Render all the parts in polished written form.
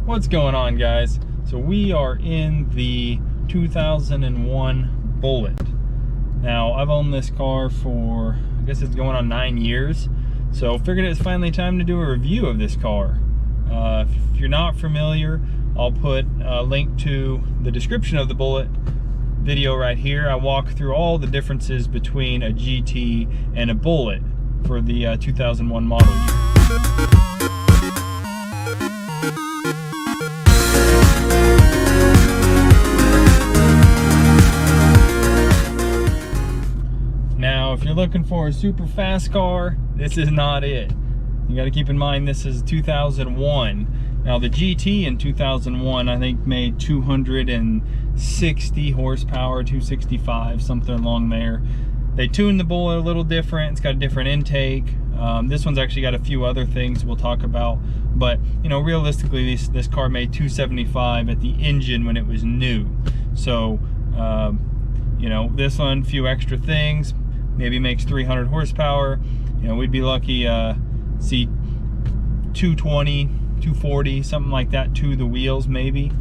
What's going on, guys? So we are in the 2001 Bullitt. Now, I've owned this car for, I guess it's going on 9 years. So figured it's finally time to do a review of this car. If you're not familiar, I'll put a link to the description of the Bullitt video right here. I walk through all the differences between a GT and a Bullitt for the 2001 model year. Now, if you're looking for a super fast car, this is not it. You got to keep in mind this is 2001. Now, the GT in 2001, I think, made 260 horsepower, 265, something along there. They tuned the Bullitt a little different. It's got a different intake. This one's actually got a few other things we'll talk about. But, you know, realistically, this car made 275 at the engine when it was new. So, you know, this one, few extra things. Maybe makes 300 horsepower. You know, we'd be lucky see 220, 240, something like that to the wheels maybe.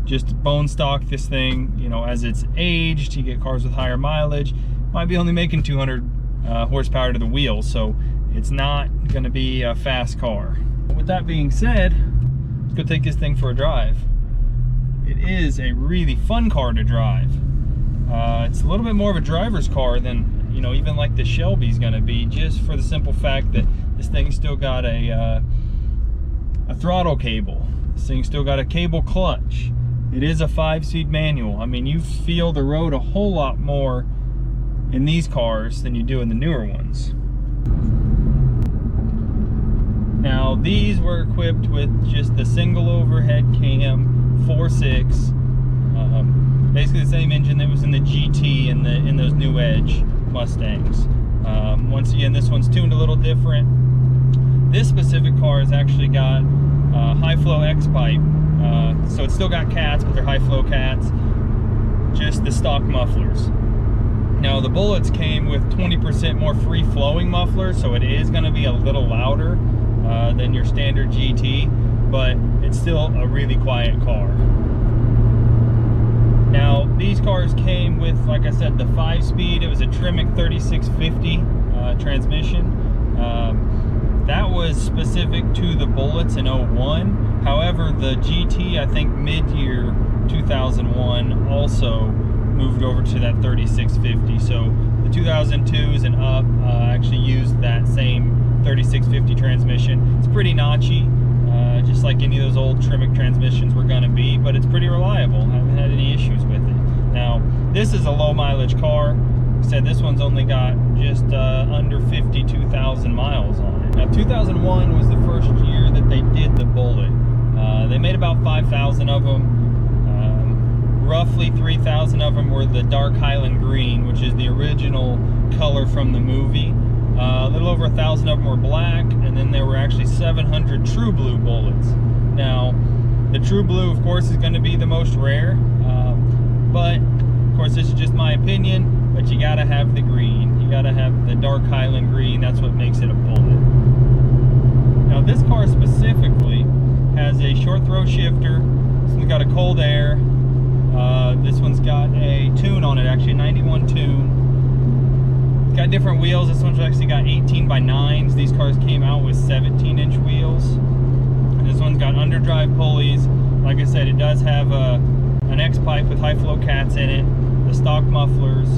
Just bone stock, this thing, you know, as it's aged, you get cars with higher mileage, might be only making 200 horsepower to the wheels, so it's not going to be a fast car. With that being said, let's go take this thing for a drive. It is a really fun car to drive. It's a little bit more of a driver's car than, you know, even like the Shelby's going to be, just for the simple fact that this thing's still got a throttle cable. This thing's still got a cable clutch. It is a 5-speed manual. I mean, you feel the road a whole lot more in these cars than you do in the newer ones. Now, these were equipped with just the single overhead cam 4.6. Basically the same engine that was in the GT and in those new Edge Mustangs. Once again, this one's tuned a little different. This specific car has actually got high flow X pipe, so it's still got cats, but they're high flow cats. Just the stock mufflers. Now the Bullitts came with 20% more free flowing mufflers, so it is going to be a little louder than your standard GT, but it's still a really quiet car. Now, these cars came with, like I said, the 5-speed. It was a Tremec 3650 transmission. That was specific to the Bullitts in 01. However, the GT, I think mid-year 2001, also moved over to that 3650. So the 2002s and up actually used that same 3650 transmission. It's pretty notchy. Just like any of those old Tremec transmissions were going to be, but it's pretty reliable. I haven't had any issues with it. Now, this is a low mileage car. Like I said, this one's only got just under 52,000 miles on it. Now, 2001 was the first year that they did the Bullitt. They made about 5,000 of them. Roughly 3,000 of them were the dark Highland green, which is the original color from the movie. A little over 1,000 of them were black, and then there were actually 700 true blue Bullitts. Now, the true blue, of course, is going to be the most rare, but of course, this is just my opinion. But you got to have the green. You got to have the dark Highland green. That's what makes it a Bullitt. Now, this car specifically has a short throw shifter. This one's got a cold air. This one's got a tune on it, actually, a 91 tune. It's got different wheels. This one's actually got 18x9s. These cars came out with 17-inch wheels. And this one's got underdrive pulleys. Like I said, it does have an X-pipe with high flow cats in it. The stock mufflers.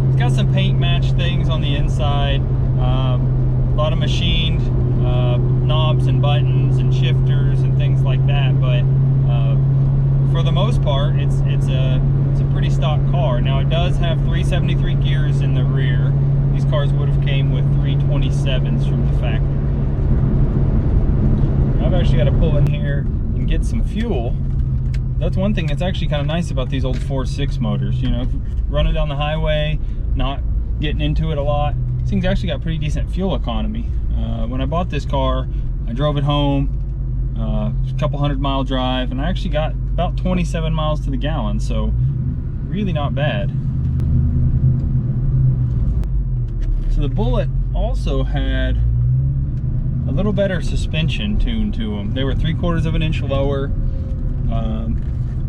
It's got some paint match things on the inside. A lot of machined knobs and buttons and shifters and things like that. But for the most part, it's a pretty stock car. Now, it does have 373 gears in the rear. These cars would have came with 327s from the factory. Now, I've actually got to pull in here and get some fuel. That's one thing that's actually kind of nice about these old 4.6 motors. You know, running down the highway, not getting into it a lot. This thing's actually got pretty decent fuel economy. When I bought this car, I drove it home, a couple 100-mile drive, and I actually got about 27 miles to the gallon, so really not bad. So the Bullitt also had a little better suspension tune to them. They were 3/4 of an inch lower.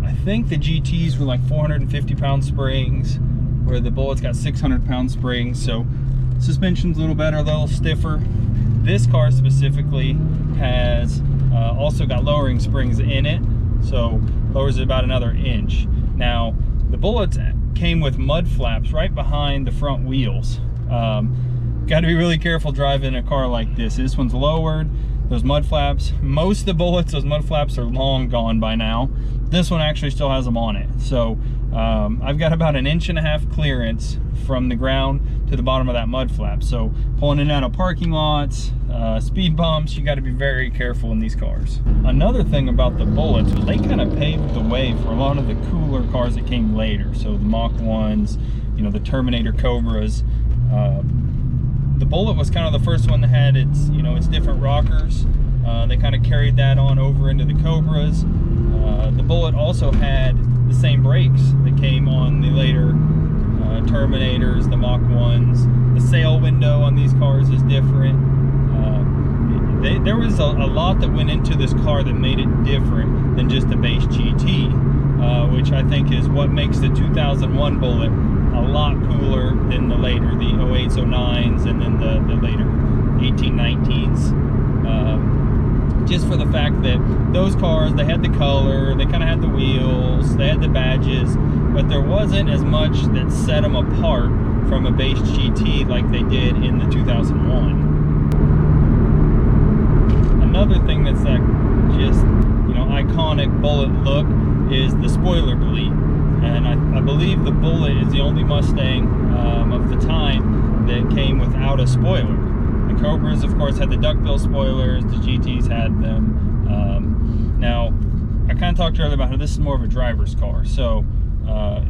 I think the GTs were like 450-pound springs, where the Bullitt's got 600-pound springs, so suspension's a little better, a little stiffer. This car specifically has also got lowering springs in it, so lowers it about another inch. Now, the Bullitts came with mud flaps right behind the front wheels. Got to be really careful driving a car like this. This one's lowered. Those mud flaps, most of the Bullitts, those mud flaps are long gone by now. This one actually still has them on it. So I've got about 1.5 inches clearance from the ground to the bottom of that mud flap. So pulling in and out of parking lots, speed bumps, you got to be very careful in these cars. Another thing about the Bullitts was they kind of paved the way for a lot of the cooler cars that came later. So the Mach 1s, you know, the Terminator Cobras. The Bullitt was kind of the first one that had its, you know, its different rockers. They kind of carried that on over into the Cobras. The Bullitt also had the same brakes that came on the later Terminators, the Mach 1s. The sail window on these cars is different. There was a lot that went into this car that made it different than just the base GT, which I think is what makes the 2001 Bullitt a lot cooler than the later, the 08s, 09s, and then the later 1819s. Just for the fact that those cars, they had the color, they kind of had the wheels, they had the badges, but there wasn't as much that set them apart from a base GT like they did in the 2001. Another thing that's that just, you know, iconic Bullitt look is the spoiler bleed. And I believe the Bullitt is the only Mustang of the time that came without a spoiler. The Cobras, of course, had the duckbill spoilers. The GTs had them. Now, I kind of talked earlier about how this is more of a driver's car. So,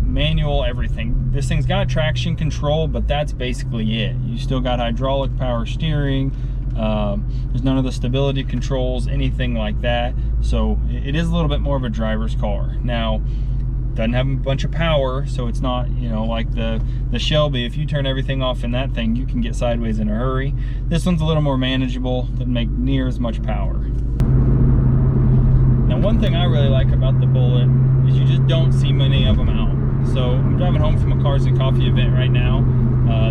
manual, everything. This thing's got traction control, but that's basically it. You still got hydraulic power steering. There's none of the stability controls, anything like that. So, it is a little bit more of a driver's car. Now, doesn't have a bunch of power, so it's not, you know, like the Shelby. If you turn everything off in that thing, you can get sideways in a hurry. This one's a little more manageable, doesn't make near as much power. Now, one thing I really like about the Bullitt is you just don't see many of them out. So I'm driving home from a Cars and Coffee event right now.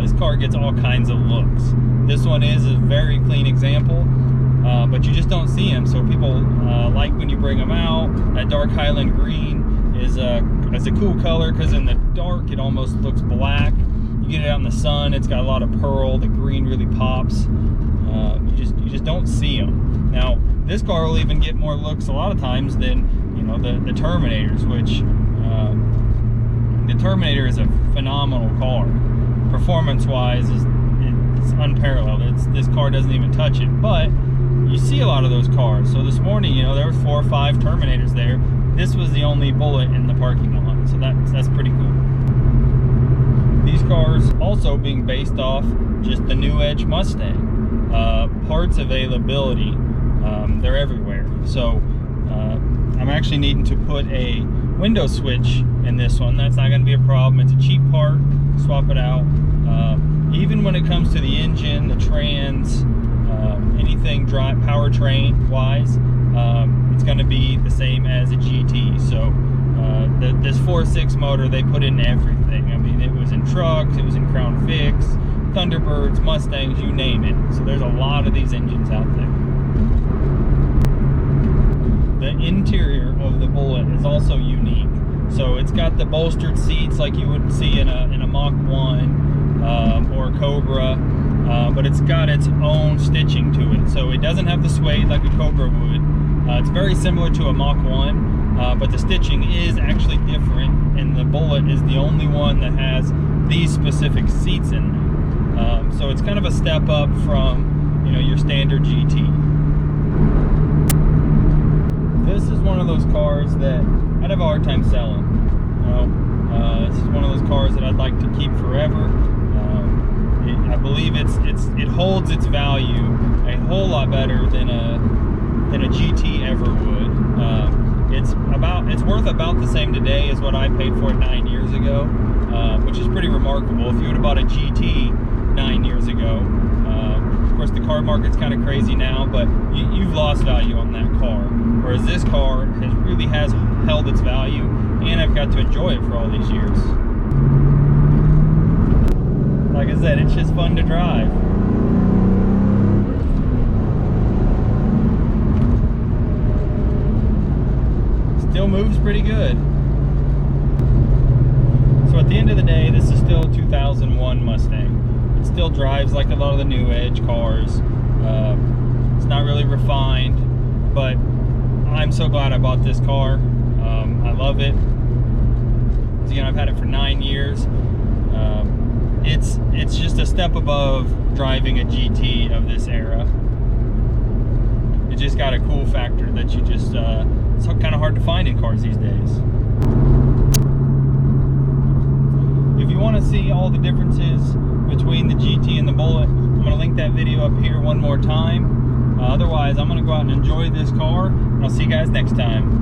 This car gets all kinds of looks. This one is a very clean example, but you just don't see them. So people like when you bring them out. That dark Highland green is a cool color because in the dark it almost looks black. You get it out in the sun, it's got a lot of pearl. The green really pops. You just don't see them. Now this car will even get more looks a lot of times than, you know, the Terminators, which the Terminator is a phenomenal car. Performance wise, it's unparalleled. This car doesn't even touch it, but you see a lot of those cars. So this morning, you know, there were 4 or 5 Terminators there. This was the only Bullitt in the parking lot, so that's pretty cool. These cars also being based off just the New Edge Mustang. Parts availability, they're everywhere. So I'm actually needing to put a window switch in this one. That's not going to be a problem. It's a cheap part. Swap it out. Even when it comes to the engine, the trans, anything drive powertrain wise, it's going to be the same as a GT. So this 4.6 motor, they put in everything. I mean, it was in trucks, it was in Crown Vics, Thunderbirds, Mustangs, you name it. So there's a lot of these engines out there. The interior of the Bullitt is also unique. So it's got the bolstered seats like you would see in a Mach 1 or a Cobra, but it's got its own stitching to it. So it doesn't have the suede like a Cobra would. It's very similar to a Mach 1, but the stitching is actually different, and the Bullitt is the only one that has these specific seats in them. So it's kind of a step up from, you know, your standard GT. This is one of those cars that I'd have a hard time selling. You know, this is one of those cars that I'd like to keep forever. I believe it holds its value a whole lot better than a GT ever would. It's worth about the same today as what I paid for it 9 years ago, which is pretty remarkable. If you would have bought a GT 9 years ago, of course, the car market's kind of crazy now, but you've lost value on that car. Whereas this car really has held its value, and I've got to enjoy it for all these years. Like I said, it's just fun to drive. Still moves pretty good. So at the end of the day, this is still a 2001 Mustang. It still drives like a lot of the new Edge cars. It's not really refined, but I'm so glad I bought this car. I love it. Again, I've had it for 9 years. It's just a step above driving a GT of this era. It just got a cool factor that you just it's kind of hard to find in cars these days. If you want to see all the differences between the GT and the Bullitt, I'm going to link that video up here one more time. Otherwise, I'm going to go out and enjoy this car, and I'll see you guys next time.